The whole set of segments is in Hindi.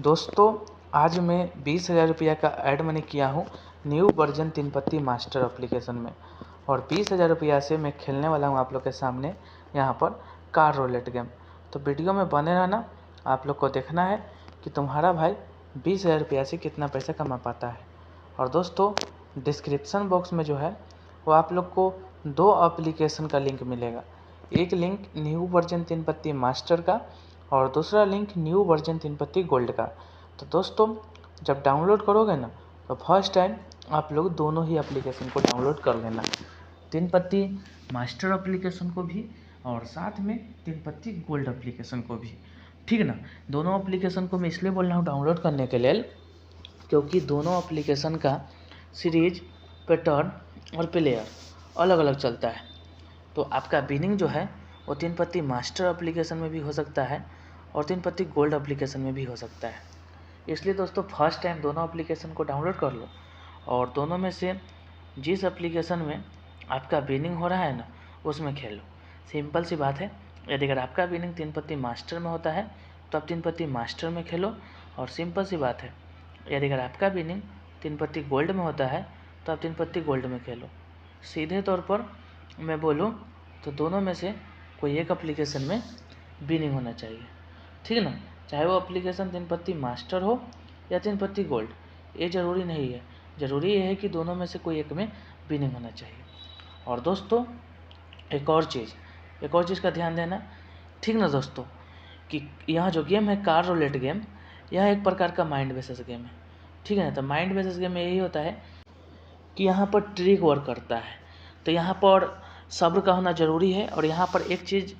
दोस्तों आज मैं 20,000 रुपया का ऐड मनी किया हूँ न्यू वर्जन 3 पत्ती मास्टर एप्लीकेशन में, और 20,000 रुपया से मैं खेलने वाला हूँ आप लोग के सामने यहाँ पर कार रोलेट गेम। तो वीडियो में बने रहना, आप लोग को देखना है कि तुम्हारा भाई 20,000 रुपया से कितना पैसा कमा पाता है। और दोस्तों डिस्क्रिप्शन बॉक्स में जो है वो आप लोग को 2 एप्लीकेशन का लिंक मिलेगा। एक लिंक न्यू वर्जन 3 पत्ती मास्टर का और दूसरा लिंक न्यू वर्जन 3 पत्ती गोल्ड का। तो दोस्तों जब डाउनलोड करोगे ना तो फर्स्ट टाइम आप लोग दोनों ही एप्लीकेशन को डाउनलोड कर लेना, 3 पत्ती मास्टर एप्लीकेशन को भी और साथ में 3 पत्ती गोल्ड एप्लीकेशन को भी, ठीक है ना। दोनों एप्लीकेशन को मैं इसलिए बोल रहा हूँ डाउनलोड करने के लिए क्योंकि दोनों एप्लीकेशन का सीरीज, पैटर्न और प्लेयर अलग अलग चलता है। तो आपका विनिंग जो है वो 3 पत्ती मास्टर एप्लीकेशन में भी हो सकता है और 3 पत्ती गोल्ड एप्लीकेशन में भी हो सकता है। इसलिए दोस्तों फर्स्ट टाइम दोनों एप्लीकेशन को डाउनलोड कर लो और दोनों में से जिस एप्लीकेशन में आपका विनिंग हो रहा है ना उसमें खेलो। सिंपल सी बात है, यदि अगर आपका विनिंग 3 पत्ती मास्टर में होता है तो आप 3 पत्ती मास्टर में खेलो, और सिंपल सी बात है यदि अगर आपका विनिंग 3 पत्ती गोल्ड में होता है तो आप 3 पत्ती गोल्ड में खेलो। सीधे तौर पर मैं बोलूँ तो दोनों में से कोई एक एप्लीकेशन में विनिंग होना चाहिए, ठीक है ना। चाहे वो एप्लीकेशन 3 पत्ती मास्टर हो या 3 पत्ती गोल्ड, ये ज़रूरी नहीं है। ज़रूरी ये है कि दोनों में से कोई एक में विनिंग होना चाहिए। और दोस्तों एक और चीज़ का ध्यान देना, ठीक ना दोस्तों, कि यहाँ जो गेम है कार रोलेट गेम, यह एक प्रकार का माइंड बेसिस गेम है, ठीक है ना। तो माइंड बेसिस गेम में यही होता है कि यहाँ पर ट्रिक वर्क करता है, तो यहाँ पर सब्र का होना ज़रूरी है। और यहाँ पर एक चीज़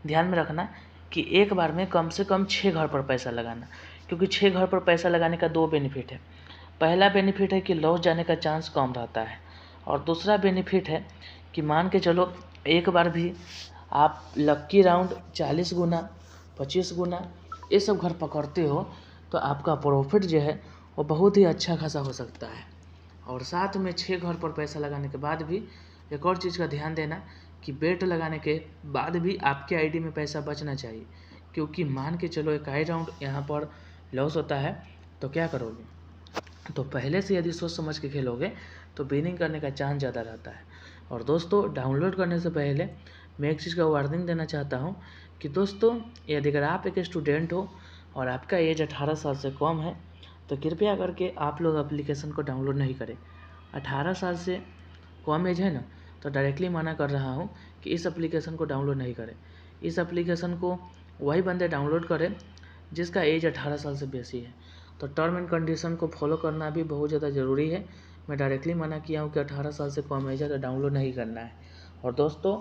ध्यान में रखना कि एक बार में कम से कम 6 घर पर पैसा लगाना, क्योंकि 6 घर पर पैसा लगाने का 2 बेनिफिट है। पहला बेनिफिट है कि लॉस जाने का चांस कम रहता है, और दूसरा बेनिफिट है कि मान के चलो एक बार भी आप लक्की राउंड 40 गुना 25 गुना ये सब घर पकड़ते हो तो आपका प्रॉफिट जो है वो बहुत ही अच्छा खासा हो सकता है। और साथ में 6 घर पर पैसा लगाने के बाद भी एक और चीज़ का ध्यान देना कि बेट लगाने के बाद भी आपके आईडी में पैसा बचना चाहिए, क्योंकि मान के चलो एक आई राउंड यहाँ पर लॉस होता है तो क्या करोगे। तो पहले से यदि सोच समझ के खेलोगे तो विनिंग करने का चांस ज़्यादा रहता है। और दोस्तों डाउनलोड करने से पहले मैं एक चीज़ का वार्निंग देना चाहता हूँ कि दोस्तों यदि अगर आप एक स्टूडेंट हो और आपका एज 18 साल से कम है तो कृपया करके आप लोग एप्लीकेशन को डाउनलोड नहीं करें। 18 साल से कम एज है ना तो डायरेक्टली मना कर रहा हूँ कि इस एप्लीकेशन को डाउनलोड नहीं करें। इस एप्लीकेशन को वही बंदे डाउनलोड करें जिसका एज 18 साल से बेसी है। तो टर्म एंड कंडीशन को फॉलो करना भी बहुत ज़्यादा ज़रूरी है। मैं डायरेक्टली मना किया हूँ कि 18 साल से कम एज है तो डाउनलोड नहीं करना है। और दोस्तों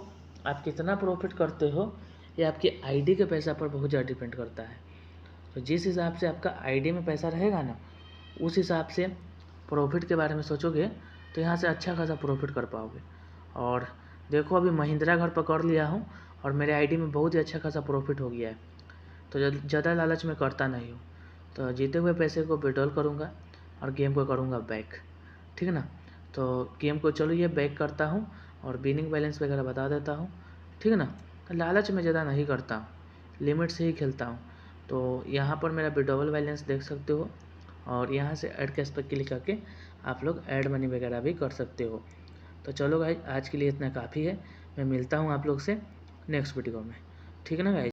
आप कितना प्रॉफिट करते हो ये आपकी आईडी के पैसा पर बहुत ज़्यादा डिपेंड करता है। तो जिस हिसाब से आपका आईडी में पैसा रहेगा ना उस हिसाब से प्रॉफिट के बारे में सोचोगे तो यहाँ से अच्छा खासा प्रॉफिट कर पाओगे। और देखो अभी महिंद्रा घर पकड़ लिया हूँ और मेरे आईडी में बहुत ही अच्छा खासा प्रॉफिट हो गया है। तो ज़्यादा लालच में करता नहीं हूँ, तो जीते हुए पैसे को विड्रॉल करूँगा और गेम को करूँगा बैक, ठीक है ना। तो गेम को चलो ये बैक करता हूँ और विनिंग बैलेंस वगैरह बता देता हूँ, ठीक है ना। तो लालच में ज़्यादा नहीं करता हूँ, लिमिट से ही खेलता हूँ। तो यहाँ पर मेरा विड्रॉवल बैलेंस देख सकते हो और यहाँ से ऐड कैश पर क्लिक करके आप लोग ऐड मनी वगैरह भी कर सकते हो। तो चलो गाइस आज के लिए इतना काफ़ी है, मैं मिलता हूँ आप लोग से नेक्स्ट वीडियो में, ठीक है ना गाइस।